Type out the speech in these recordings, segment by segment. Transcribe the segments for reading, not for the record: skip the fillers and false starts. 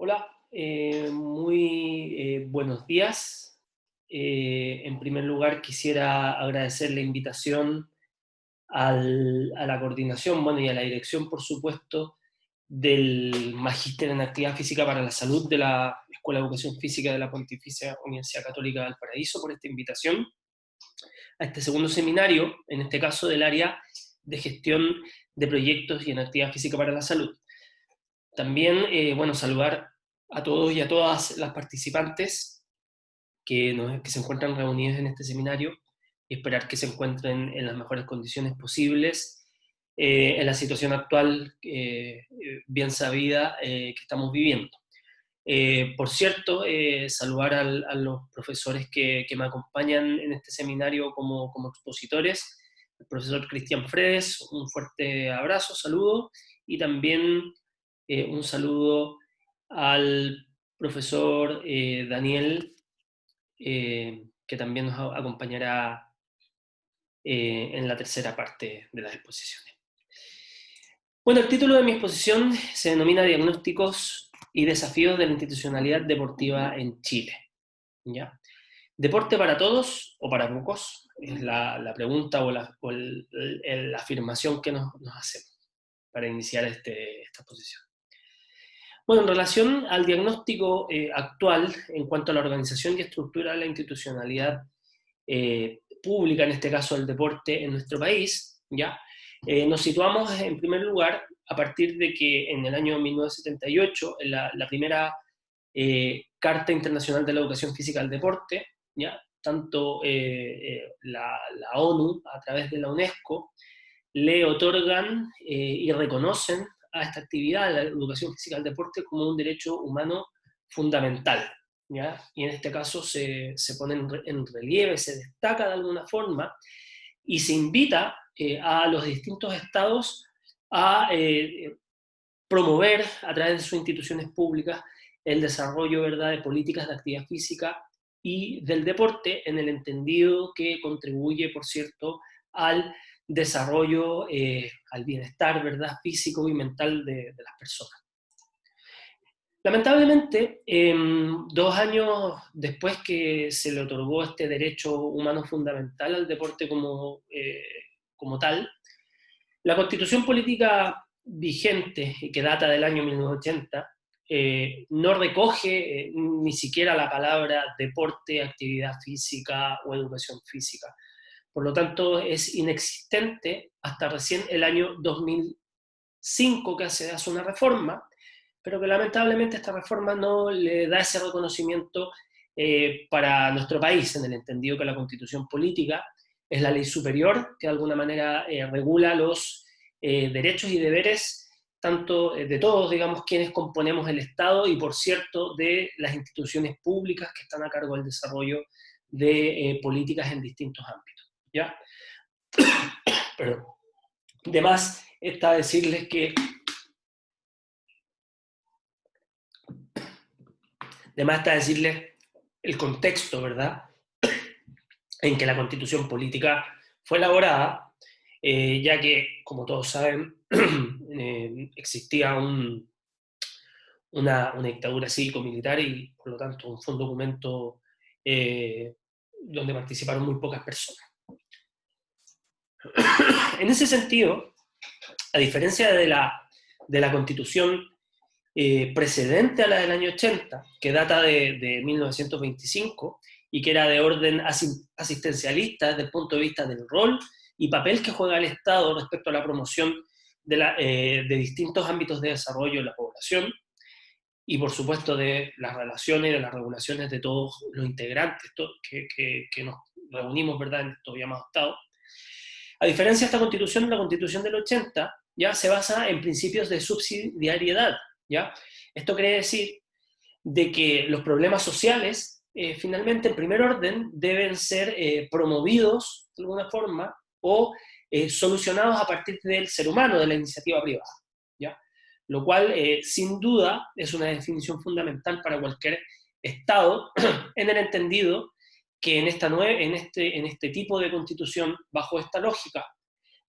Hola, muy buenos días. En primer lugar, quisiera agradecer la invitación a la coordinación, bueno, y a la dirección, por supuesto, del Magíster en Actividad Física para la Salud de la Escuela de Educación Física de la Pontificia Universidad Católica de Valparaíso por esta invitación a este segundo seminario, en este caso del área de gestión de proyectos y en actividad física para la salud. También, bueno, saludar a todos y a todas las participantes que se encuentran reunidos en este seminario y esperar que se encuentren en las mejores condiciones posibles en la situación actual bien sabida que estamos viviendo. Por cierto, saludar a los profesores que me acompañan en este seminario como expositores. El profesor Cristian Fredes, un fuerte abrazo, saludo, y también un saludo al profesor Daniel, que también nos acompañará en la tercera parte de las exposiciones. Bueno, el título de mi exposición se denomina Diagnósticos y desafíos de la institucionalidad deportiva en Chile. ¿Ya? ¿Deporte para todos o para pocos? Es la pregunta o la afirmación que nos hacemos para iniciar esta exposición. Bueno, en relación al diagnóstico actual en cuanto a la organización y estructura de la institucionalidad pública, en este caso el deporte en nuestro país, ¿ya? Nos situamos en primer lugar a partir de que en el año 1978, en la primera Carta Internacional de la Educación Física al Deporte, ¿ya? Tanto la ONU a través de la UNESCO le otorgan y reconocen a esta actividad, la educación física al deporte, como un derecho humano fundamental. ¿Ya? Y en este caso se pone en relieve, se destaca de alguna forma y se invita a los distintos estados a promover a través de sus instituciones públicas el desarrollo, ¿verdad?, de políticas de actividad física y del deporte en el entendido que contribuye, por cierto, al desarrollo, al bienestar, ¿verdad?, físico y mental de las personas. Lamentablemente, 2 años después que se le otorgó este derecho humano fundamental al deporte como tal, la constitución política vigente, y que data del año 1980, no recoge ni siquiera la palabra deporte, actividad física o educación física. Por lo tanto, es inexistente hasta recién el año 2005 que se hace una reforma, pero que lamentablemente esta reforma no le da ese reconocimiento para nuestro país, en el entendido que la constitución política es la ley superior que de alguna manera regula los derechos y deberes tanto de todos, digamos, quienes componemos el Estado y, por cierto, de las instituciones públicas que están a cargo del desarrollo de políticas en distintos ámbitos. ¿Ya? Perdón. De más está decirles que el contexto, ¿verdad?, en que la constitución política fue elaborada, ya que, como todos saben, existía una dictadura cívico-militar y, por lo tanto, fue un documento donde participaron muy pocas personas. En ese sentido, a diferencia de la constitución precedente a la del año 80, que data de 1925 y que era de orden asistencialista desde el punto de vista del rol y papel que juega el Estado respecto a la promoción de distintos ámbitos de desarrollo de la población y, por supuesto, de las relaciones y de las regulaciones de todos los integrantes que nos reunimos, ¿verdad?, en estos llamados Estados. A diferencia de esta constitución, la constitución del 80 ya se basa en principios de subsidiariedad, ¿ya? Esto quiere decir de que los problemas sociales, finalmente, en primer orden, deben ser promovidos de alguna forma o solucionados a partir del ser humano, de la iniciativa privada, ¿ya? Lo cual, sin duda, es una definición fundamental para cualquier Estado, en el entendido que en este tipo de constitución, bajo esta lógica,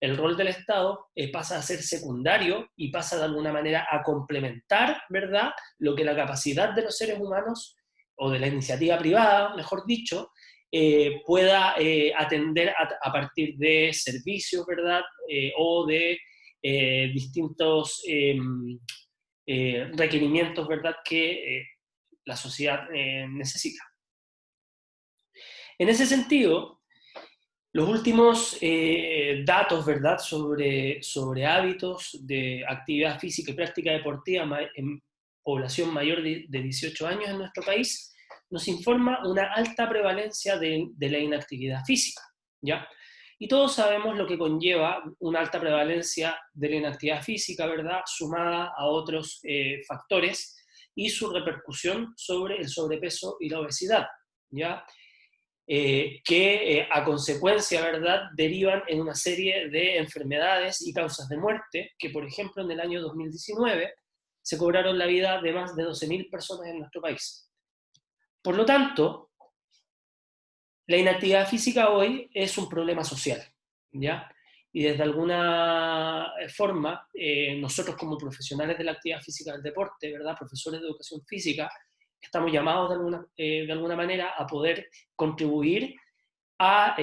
el rol del Estado pasa a ser secundario y pasa de alguna manera a complementar, ¿verdad?, lo que la capacidad de los seres humanos, o de la iniciativa privada, mejor dicho, pueda atender a partir de servicios, ¿verdad?, o de distintos requerimientos, ¿verdad?, que la sociedad necesita. En ese sentido, los últimos datos, ¿verdad?, sobre hábitos de actividad física y práctica deportiva en población mayor de 18 años en nuestro país, nos informa una alta prevalencia de la inactividad física, ¿ya? Y todos sabemos lo que conlleva una alta prevalencia de la inactividad física, ¿verdad?, sumada a otros factores y su repercusión sobre el sobrepeso y la obesidad, ¿ya? Que a consecuencia, ¿verdad?, derivan en una serie de enfermedades y causas de muerte, que por ejemplo en el año 2019 se cobraron la vida de más de 12.000 personas en nuestro país. Por lo tanto, la inactividad física hoy es un problema social, ¿ya? Y desde alguna forma, nosotros como profesionales de la actividad física del deporte, ¿verdad?, profesores de educación física, estamos llamados de alguna manera a poder contribuir a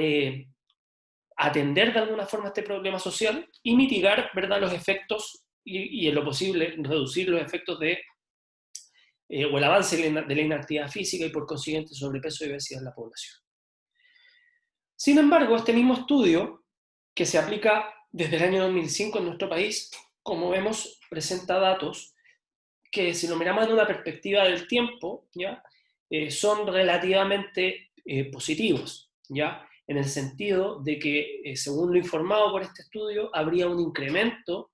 atender de alguna forma este problema social y mitigar, ¿verdad?, los efectos y en lo posible reducir los efectos o el avance de la inactividad física y por consiguiente sobrepeso y obesidad en la población. Sin embargo, este mismo estudio, que se aplica desde el año 2005 en nuestro país, como vemos, presenta datos que, si lo miramos en una perspectiva del tiempo, ¿ya?, son relativamente positivos, ¿ya?, en el sentido de que, según lo informado por este estudio, habría un incremento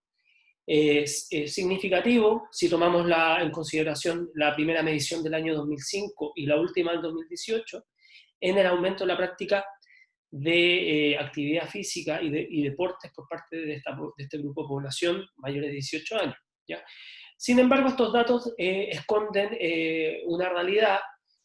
significativo si tomamos en consideración la primera medición del año 2005 y la última del 2018, en el aumento de la práctica de actividad física y deportes por parte de este grupo de población mayores de 18 años, ¿ya? Sin embargo, estos datos esconden una realidad,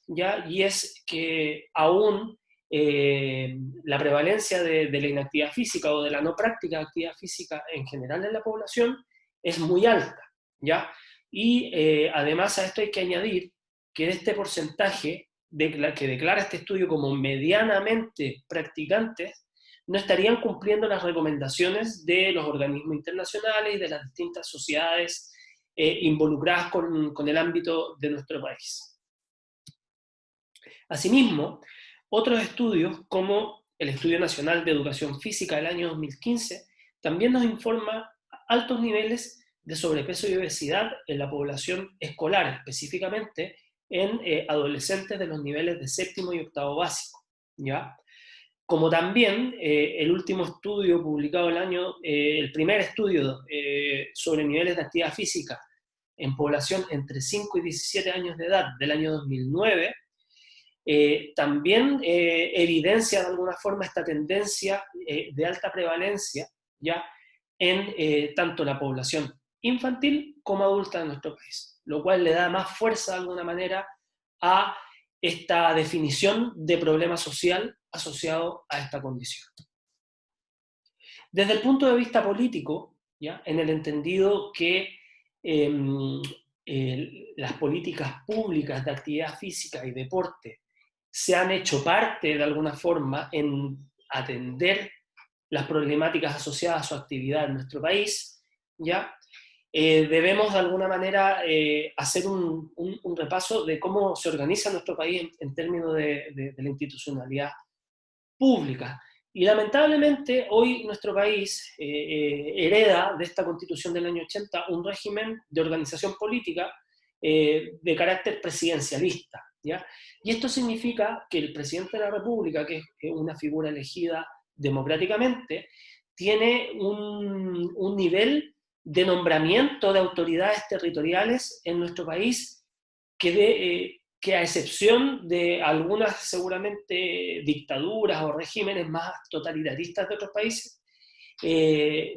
¿ya?, y es que aún la prevalencia de la inactividad física o de la no práctica de actividad física en general en la población es muy alta, ¿ya? Y además a esto hay que añadir que de este porcentaje que declara este estudio como medianamente practicantes, no estarían cumpliendo las recomendaciones de los organismos internacionales y de las distintas sociedades involucradas con el ámbito de nuestro país. Asimismo, otros estudios, como el Estudio Nacional de Educación Física del año 2015, también nos informa altos niveles de sobrepeso y obesidad en la población escolar, específicamente en adolescentes de los niveles de séptimo y octavo básico, ¿ya? Como también el último estudio publicado el primer estudio sobre niveles de actividad física en población entre 5 y 17 años de edad del año 2009, también evidencia de alguna forma esta tendencia de alta prevalencia, ¿ya?, en tanto la población infantil como adulta de nuestro país, lo cual le da más fuerza de alguna manera a esta definición de problema social asociado a esta condición. Desde el punto de vista político, ¿ya?, en el entendido que las políticas públicas de actividad física y deporte se han hecho parte de alguna forma en atender las problemáticas asociadas a su actividad en nuestro país, ¿ya? Debemos de alguna manera hacer un repaso de cómo se organiza nuestro país en términos de la institucionalidad pública. Y lamentablemente hoy nuestro país hereda de esta Constitución del año 80 un régimen de organización política de carácter presidencialista, ¿ya? Y esto significa que el presidente de la República, que es una figura elegida democráticamente, tiene un nivel de nombramiento de autoridades territoriales en nuestro país que a excepción de algunas seguramente dictaduras o regímenes más totalitaristas de otros países,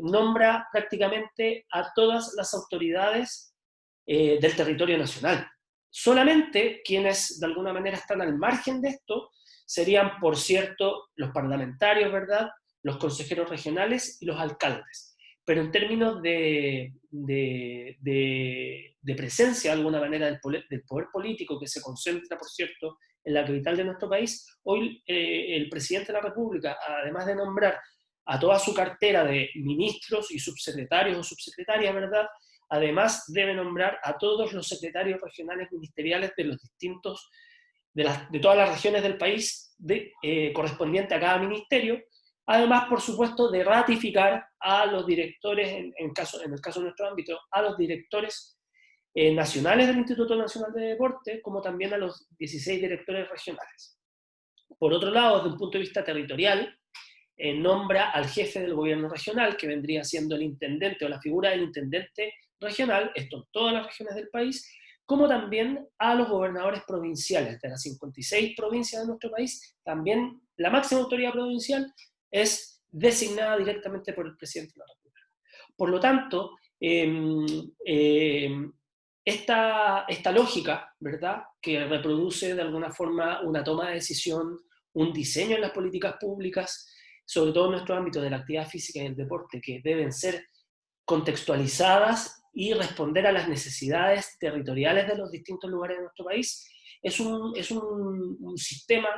nombra prácticamente a todas las autoridades del territorio nacional. Solamente quienes de alguna manera están al margen de esto serían, por cierto, los parlamentarios, ¿verdad?, los consejeros regionales y los alcaldes. Pero en términos de presencia, de alguna manera, del poder político, que se concentra, por cierto, en la capital de nuestro país, hoy el presidente de la República, además de nombrar a toda su cartera de ministros y subsecretarios o subsecretarias, ¿verdad?, además debe nombrar a todos los secretarios regionales ministeriales de los distintos, de todas las regiones del país, correspondiente a cada ministerio, además, por supuesto, de ratificar a los directores, en el caso de nuestro ámbito, a los directores nacionales del Instituto Nacional de Deporte, como también a los 16 directores regionales. Por otro lado, desde un punto de vista territorial, nombra al jefe del gobierno regional, que vendría siendo el intendente o la figura del intendente regional, esto en todas las regiones del país, como también a los gobernadores provinciales. De las 56 provincias de nuestro país, también la máxima autoridad provincial es designada directamente por el presidente de la República. Por lo tanto, esta lógica, ¿verdad?, que reproduce de alguna forma una toma de decisión, un diseño en las políticas públicas, sobre todo en nuestro ámbito de la actividad física y el deporte, que deben ser contextualizadas y responder a las necesidades territoriales de los distintos lugares de nuestro país, es un sistema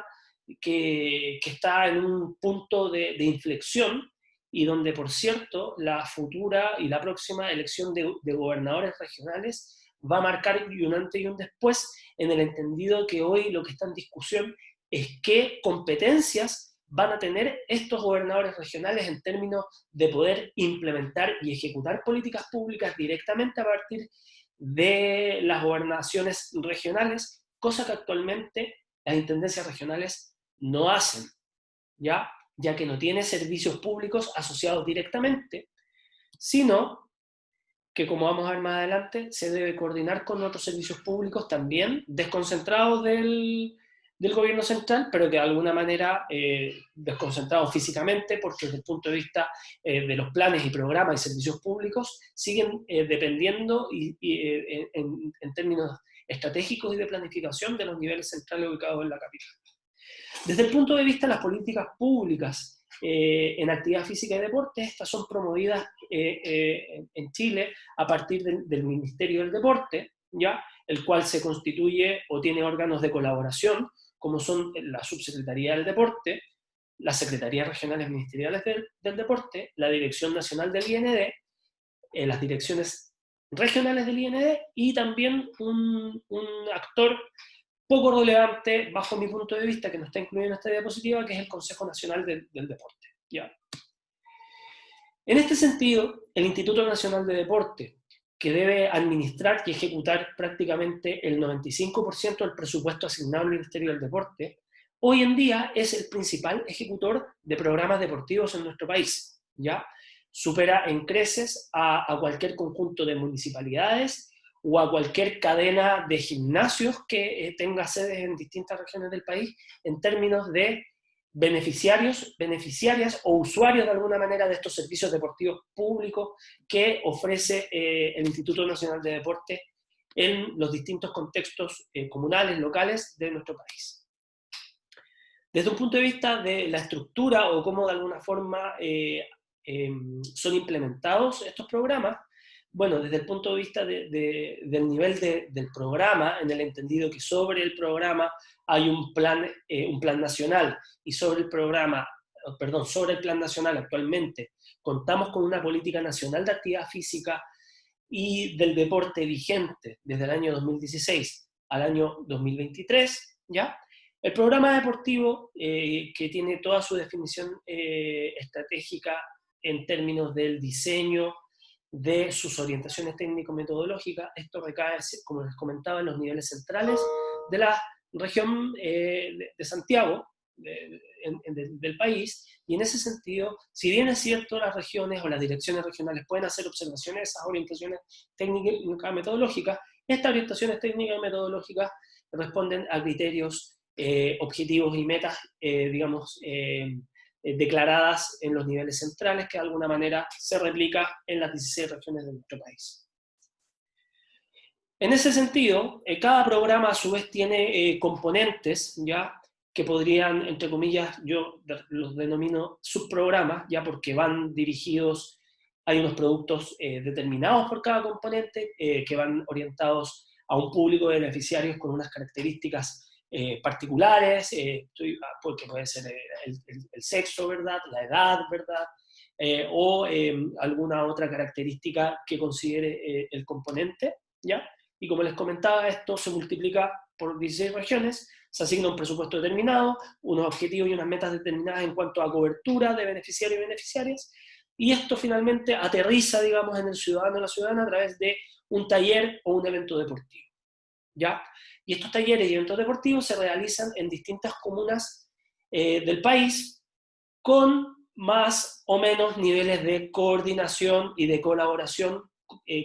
que está en un punto de inflexión, y donde, por cierto, la futura y la próxima elección de gobernadores regionales va a marcar un antes y un después, en el entendido que hoy lo que está en discusión es qué competencias van a tener estos gobernadores regionales en términos de poder implementar y ejecutar políticas públicas directamente a partir de las gobernaciones regionales, cosa que actualmente las intendencias regionales no hacen, ya que no tiene servicios públicos asociados directamente, sino que, como vamos a ver más adelante, se debe coordinar con otros servicios públicos también desconcentrados del gobierno central, pero que de alguna manera desconcentrados físicamente, porque desde el punto de vista de los planes y programas y servicios públicos siguen dependiendo en términos estratégicos y de planificación de los niveles centrales ubicados en la capital. Desde el punto de vista de las políticas públicas en actividad física y deporte, estas son promovidas en Chile a partir del Ministerio del Deporte, ¿ya?, el cual se constituye o tiene órganos de colaboración, como son la Subsecretaría del Deporte, las Secretarías Regionales Ministeriales del Deporte, la Dirección Nacional del IND, las direcciones regionales del IND, y también un actor poco relevante, bajo mi punto de vista, que no está incluido en esta diapositiva, que es el Consejo Nacional del Deporte. ¿Ya? En este sentido, el Instituto Nacional de Deporte, que debe administrar y ejecutar prácticamente el 95% del presupuesto asignado al Ministerio del Deporte, hoy en día es el principal ejecutor de programas deportivos en nuestro país. ¿Ya? Supera en creces a cualquier conjunto de municipalidades o a cualquier cadena de gimnasios que tenga sedes en distintas regiones del país en términos de beneficiarios, beneficiarias o usuarios de alguna manera de estos servicios deportivos públicos que ofrece el Instituto Nacional de Deporte en los distintos contextos comunales, locales de nuestro país. Desde un punto de vista de la estructura o cómo de alguna forma son implementados estos programas, bueno, desde el punto de vista del nivel del programa, en el entendido que sobre el programa hay un plan nacional, y sobre el plan nacional actualmente contamos con una política nacional de actividad física y del deporte vigente desde el año 2016 al año 2023, ¿ya? El programa deportivo, que tiene toda su definición estratégica en términos del diseño, de sus orientaciones técnico-metodológicas, esto recae, como les comentaba, en los niveles centrales de la región de Santiago, del país, y en ese sentido, si bien es cierto, las regiones o las direcciones regionales pueden hacer observaciones de esas orientaciones técnicas metodológicas, estas orientaciones técnicas y metodológicas responden a criterios objetivos y metas, declaradas en los niveles centrales, que de alguna manera se replica en las 16 regiones de nuestro país. En ese sentido, cada programa a su vez tiene componentes, ¿ya?, que podrían, entre comillas, yo los denomino subprogramas, ya porque van dirigidos, hay unos productos determinados por cada componente que van orientados a un público de beneficiarios con unas características particulares, porque puede ser el sexo, ¿verdad? La edad, ¿verdad? O alguna otra característica que considere el componente, ¿ya? Y como les comentaba, esto se multiplica por 16 regiones, se asigna un presupuesto determinado, unos objetivos y unas metas determinadas en cuanto a cobertura de beneficiarios y beneficiarias, y esto finalmente aterriza, digamos, en el ciudadano o la ciudadana a través de un taller o un evento deportivo, ¿ya? Y estos talleres y eventos deportivos se realizan en distintas comunas del país con más o menos niveles de coordinación y de colaboración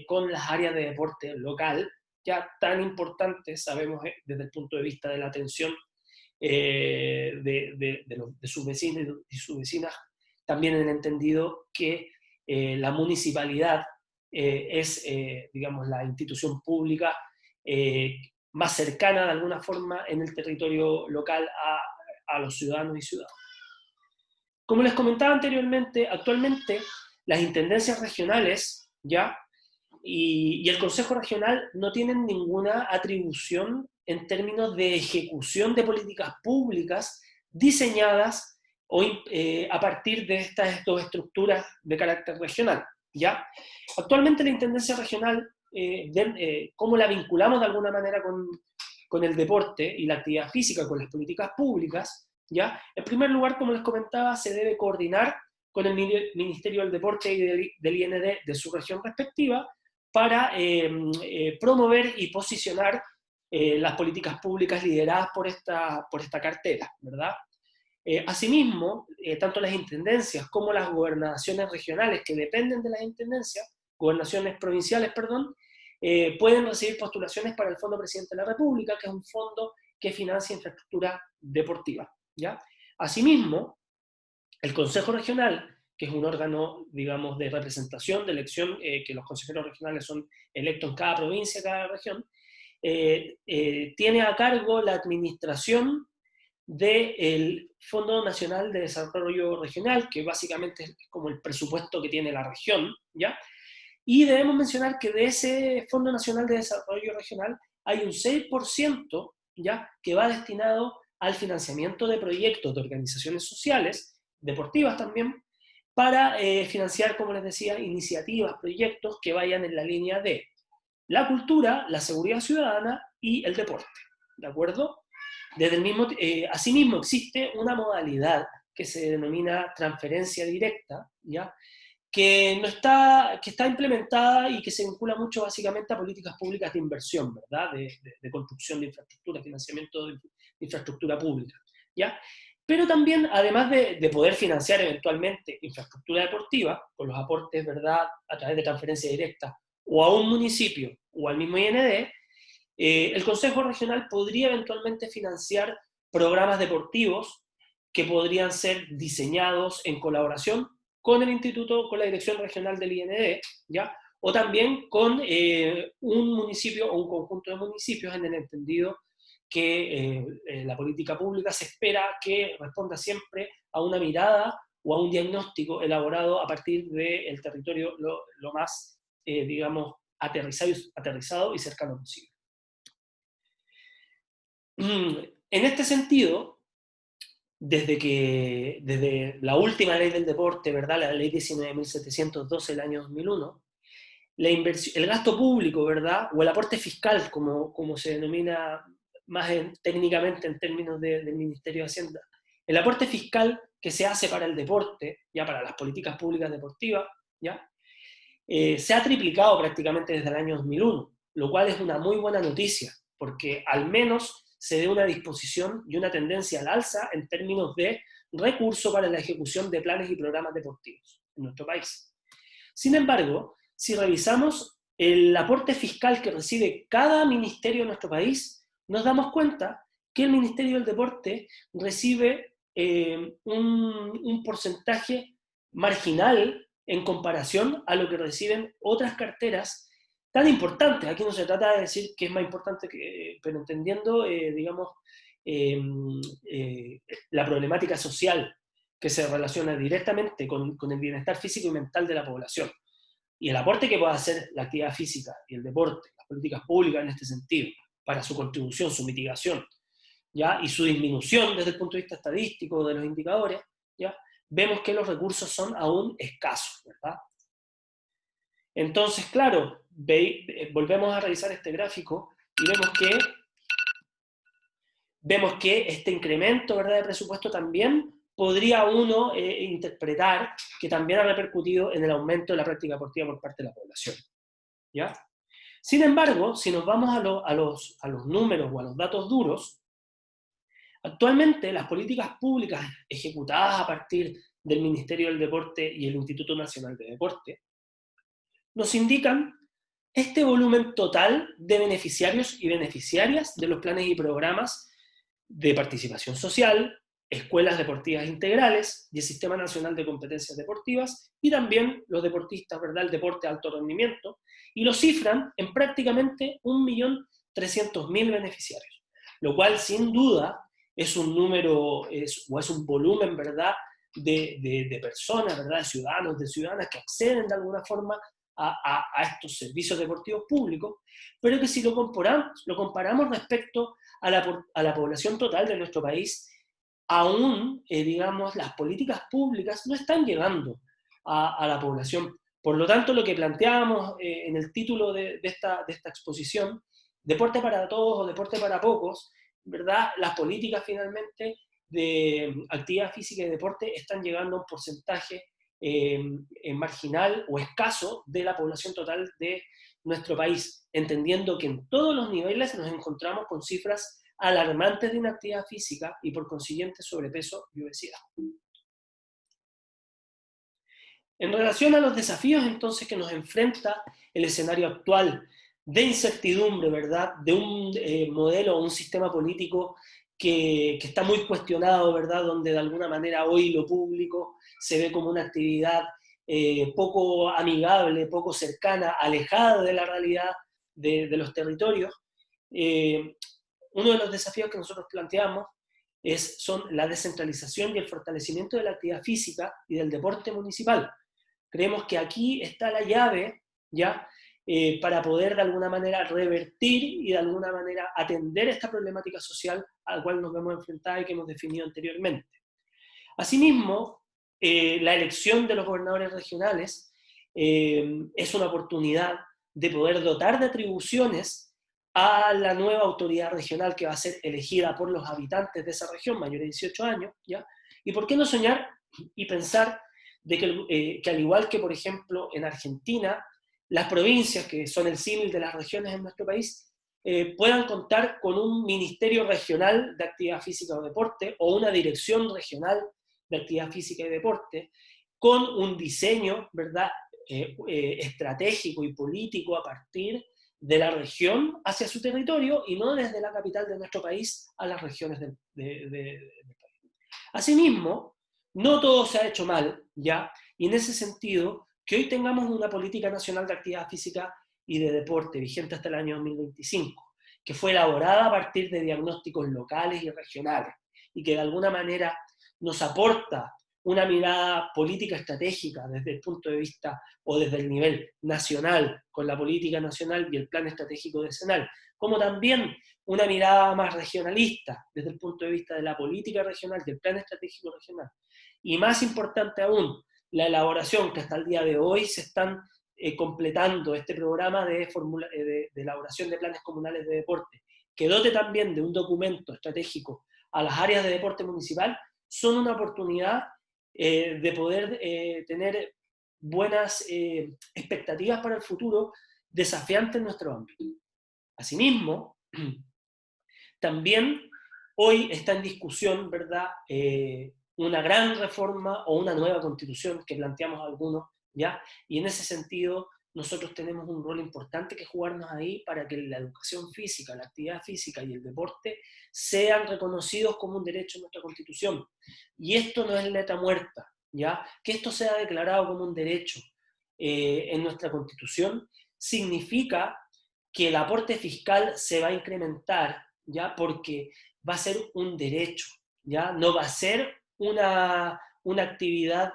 con las áreas de deporte local, ya tan importantes, sabemos, desde el punto de vista de la atención de sus vecinos y sus vecinas, también en el entendido que la municipalidad es, digamos, la institución pública más cercana de alguna forma en el territorio local a los ciudadanos y ciudadanas. Como les comentaba anteriormente, actualmente las intendencias regionales, ¿ya? Y el Consejo Regional no tienen ninguna atribución en términos de ejecución de políticas públicas diseñadas a partir de estas dos estructuras de carácter regional, ¿ya? Actualmente la Intendencia Regional, ¿cómo la vinculamos de alguna manera con el deporte y la actividad física, con las políticas públicas? ¿Ya? En primer lugar, como les comentaba, se debe coordinar con el Ministerio del Deporte y del IND de su región respectiva para promover y posicionar las políticas públicas lideradas por esta cartera, ¿verdad? Asimismo, tanto las intendencias como las gobernaciones regionales que dependen de las intendencias, gobernaciones provinciales, perdón, pueden recibir postulaciones para el Fondo Presidente de la República, que es un fondo que financia infraestructura deportiva, ¿ya? Asimismo, el Consejo Regional, que es un órgano, digamos, de representación, de elección, que los consejeros regionales son electos en cada provincia, cada región, tiene a cargo la administración del Fondo Nacional de Desarrollo Regional, que básicamente es como el presupuesto que tiene la región, ¿ya? Y debemos mencionar que de ese Fondo Nacional de Desarrollo Regional hay un 6%, ¿ya?, que va destinado al financiamiento de proyectos de organizaciones sociales, deportivas también, para financiar, como les decía, iniciativas, proyectos que vayan en la línea de la cultura, la seguridad ciudadana y el deporte, ¿de acuerdo? Asimismo, existe una modalidad que se denomina transferencia directa, ¿ya?, que está implementada y que se vincula mucho básicamente a políticas públicas de inversión, ¿verdad? De construcción de infraestructura, financiamiento de infraestructura pública, ¿ya? Pero también, además de poder financiar eventualmente infraestructura deportiva, con los aportes, ¿verdad?, a través de transferencia directa, o a un municipio o al mismo IND, el Consejo Regional podría eventualmente financiar programas deportivos que podrían ser diseñados en colaboración con el instituto, con la dirección regional del IND, ¿ya? O también con un municipio o un conjunto de municipios, en el entendido que la política pública se espera que responda siempre a una mirada o a un diagnóstico elaborado a partir del territorio lo más, digamos, aterrizado y cercano posible. En este sentido, desde la última ley del deporte, ¿verdad?, la ley 19.712 del año 2001, el gasto público, ¿verdad?, o el aporte fiscal, como se denomina más técnicamente en términos del Ministerio de Hacienda, el aporte fiscal que se hace para el deporte, ya para las políticas públicas deportivas, ya, se ha triplicado prácticamente desde el año 2001, lo cual es una muy buena noticia, porque al menos se dé una disposición y una tendencia al alza en términos de recursos para la ejecución de planes y programas deportivos en nuestro país. Sin embargo, si revisamos el aporte fiscal que recibe cada ministerio de nuestro país, nos damos cuenta que el Ministerio del Deporte recibe un porcentaje marginal en comparación a lo que reciben otras carteras tan importantes. Aquí no se trata de decir que es más importante, pero entendiendo, digamos, la problemática social que se relaciona directamente con el bienestar físico y mental de la población. Y el aporte que pueda hacer la actividad física y el deporte, las políticas públicas en este sentido, para su contribución, su mitigación, ¿ya? Y su disminución desde el punto de vista estadístico de los indicadores, ¿ya? Vemos que los recursos son aún escasos, ¿verdad? Entonces, claro, volvemos a revisar este gráfico y vemos que este incremento, ¿verdad?, de presupuesto también podría uno interpretar que también ha repercutido en el aumento de la práctica deportiva por parte de la población, ¿ya? Sin embargo, si nos vamos a los números o a los datos duros, actualmente las políticas públicas ejecutadas a partir del Ministerio del Deporte y el Instituto Nacional de Deporte nos indican este volumen total de beneficiarios y beneficiarias de los planes y programas de participación social, escuelas deportivas integrales y el Sistema Nacional de Competencias Deportivas, y también los deportistas, ¿verdad?, el deporte de alto rendimiento, y lo cifran en prácticamente 1.300.000 beneficiarios, lo cual sin duda es un número, o es un volumen, ¿verdad?, de personas, ¿verdad?, de ciudadanos, de ciudadanas que acceden de alguna forma a estos servicios deportivos públicos, pero que si lo comparamos respecto a la población total de nuestro país, aún, digamos, las políticas públicas no están llegando a la población. Por lo tanto, lo que planteábamos en el título de esta exposición, deporte para todos o deporte para pocos, ¿verdad? Las políticas finalmente de actividad física y deporte están llegando a un porcentaje marginal o escaso de la población total de nuestro país, entendiendo que en todos los niveles nos encontramos con cifras alarmantes de inactividad física y por consiguiente sobrepeso y obesidad. En relación a los desafíos entonces que nos enfrenta el escenario actual de incertidumbre, ¿verdad?, de un modelo o un sistema político que está muy cuestionado, ¿verdad?, donde de alguna manera hoy lo público se ve como una actividad poco amigable, poco cercana, alejada de la realidad de los territorios. Uno de los desafíos que nosotros planteamos son la descentralización y el fortalecimiento de la actividad física y del deporte municipal. Creemos que aquí está la llave, ¿ya?, para poder de alguna manera revertir y de alguna manera atender esta problemática social a la cual nos vemos enfrentados y que hemos definido anteriormente. Asimismo, la elección de los gobernadores regionales es una oportunidad de poder dotar de atribuciones a la nueva autoridad regional que va a ser elegida por los habitantes de esa región, mayores de 18 años, ¿ya? Y por qué no soñar y pensar de que al igual que, por ejemplo, en Argentina, las provincias, que son el símil de las regiones en nuestro país, puedan contar con un ministerio regional de actividad física o deporte, o una dirección regional de actividad física y deporte, con un diseño, ¿verdad?, estratégico y político a partir de la región hacia su territorio y no desde la capital de nuestro país a las regiones del país. Asimismo, no todo se ha hecho mal, ¿ya? Y en ese sentido, que hoy tengamos una política nacional de actividad física y de deporte vigente hasta el año 2025, que fue elaborada a partir de diagnósticos locales y regionales, y que de alguna manera nos aporta una mirada política estratégica desde el punto de vista o desde el nivel nacional, con la política nacional y el plan estratégico decenal, como también una mirada más regionalista desde el punto de vista de la política regional y el plan estratégico regional. Y más importante aún, la elaboración que hasta el día de hoy se están completando este programa de elaboración de planes comunales de deporte, que dote también de un documento estratégico a las áreas de deporte municipal, son una oportunidad de poder tener buenas expectativas para el futuro, desafiantes en nuestro ámbito. Asimismo, también hoy está en discusión, ¿verdad?, una gran reforma o una nueva constitución que planteamos algunos, ¿ya? Y en ese sentido, nosotros tenemos un rol importante que jugarnos ahí para que la educación física, la actividad física y el deporte sean reconocidos como un derecho en nuestra Constitución. Y esto no es letra muerta, ¿ya? Que esto sea declarado como un derecho en nuestra Constitución significa que el aporte fiscal se va a incrementar, ¿ya? Porque va a ser un derecho, ¿ya? No va a ser una actividad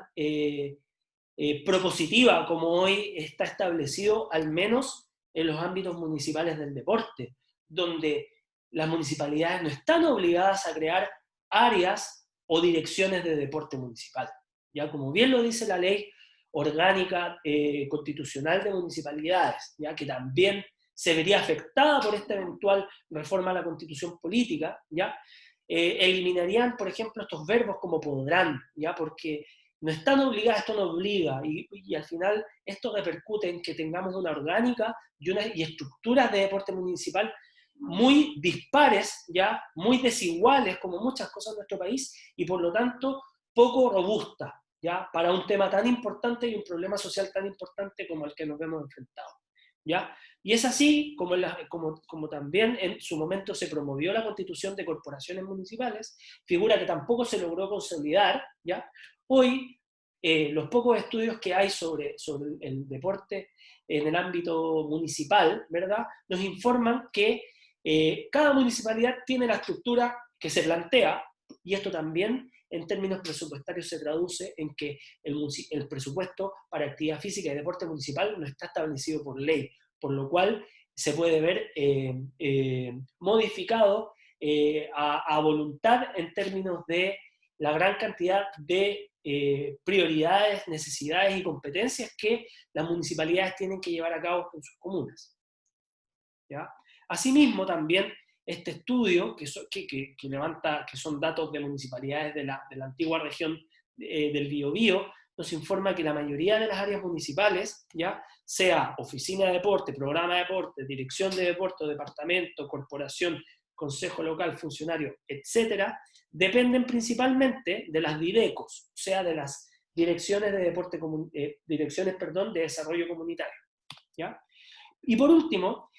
propositiva como hoy está establecido, al menos en los ámbitos municipales del deporte, donde las municipalidades no están obligadas a crear áreas o direcciones de deporte municipal. Ya como bien lo dice la ley orgánica constitucional de municipalidades, ya que también se vería afectada por esta eventual reforma a la constitución política, ya eliminarían, por ejemplo, estos verbos como podrán, ya porque no están obligadas, esto no obliga, y al final esto repercute en que tengamos una orgánica y estructuras de deporte municipal muy dispares, ya muy desiguales, como muchas cosas en nuestro país, y por lo tanto poco robustas, ya para un tema tan importante y un problema social tan importante como el que nos vemos enfrentados. ¿Ya? Y es así como también en su momento se promovió la constitución de corporaciones municipales, figura que tampoco se logró consolidar, ¿ya? Hoy, los pocos estudios que hay sobre el deporte en el ámbito municipal, ¿verdad?, nos informan que cada municipalidad tiene la estructura que se plantea, y esto también en términos presupuestarios se traduce en que el presupuesto para actividad física y deporte municipal no está establecido por ley, por lo cual se puede ver modificado a voluntad en términos de la gran cantidad de prioridades, necesidades y competencias que las municipalidades tienen que llevar a cabo en sus comunas. ¿Ya? Asimismo, también este estudio que levanta, que son datos de municipalidades de la antigua región del Biobío, nos informa que la mayoría de las áreas municipales, ya sea oficina de deporte, programa de deporte, dirección de deporte, departamento, corporación, consejo local, funcionario, etcétera, dependen principalmente de las DIDECOS, o sea, de las direcciones de deporte de desarrollo comunitario. ¿Ya? Y por último,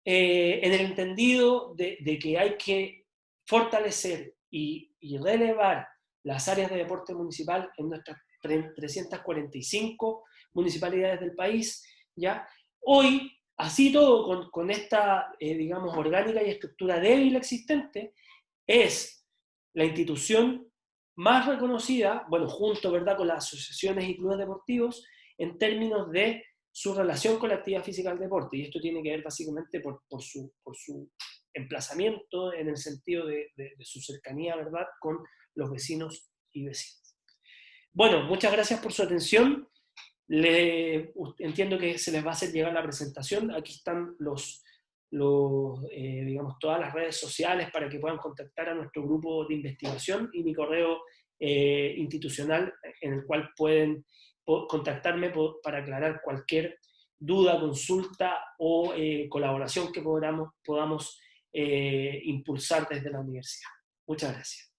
en el entendido de que hay que fortalecer y relevar las áreas de deporte municipal en nuestras 345 municipalidades del país, ¿ya? Hoy, así todo, con esta, digamos, orgánica y estructura débil existente, es la institución más reconocida, bueno, junto, ¿verdad?, con las asociaciones y clubes deportivos, en términos de su relación con la actividad física del deporte, y esto tiene que ver básicamente por su emplazamiento en el sentido de su cercanía, ¿verdad?, con los vecinos y vecinas. Bueno, muchas gracias por su atención. Entiendo que se les va a hacer llegar la presentación. Aquí están digamos, todas las redes sociales para que puedan contactar a nuestro grupo de investigación y mi correo institucional en el cual pueden contactarme para aclarar cualquier duda, consulta o colaboración que podamos impulsar desde la universidad. Muchas gracias.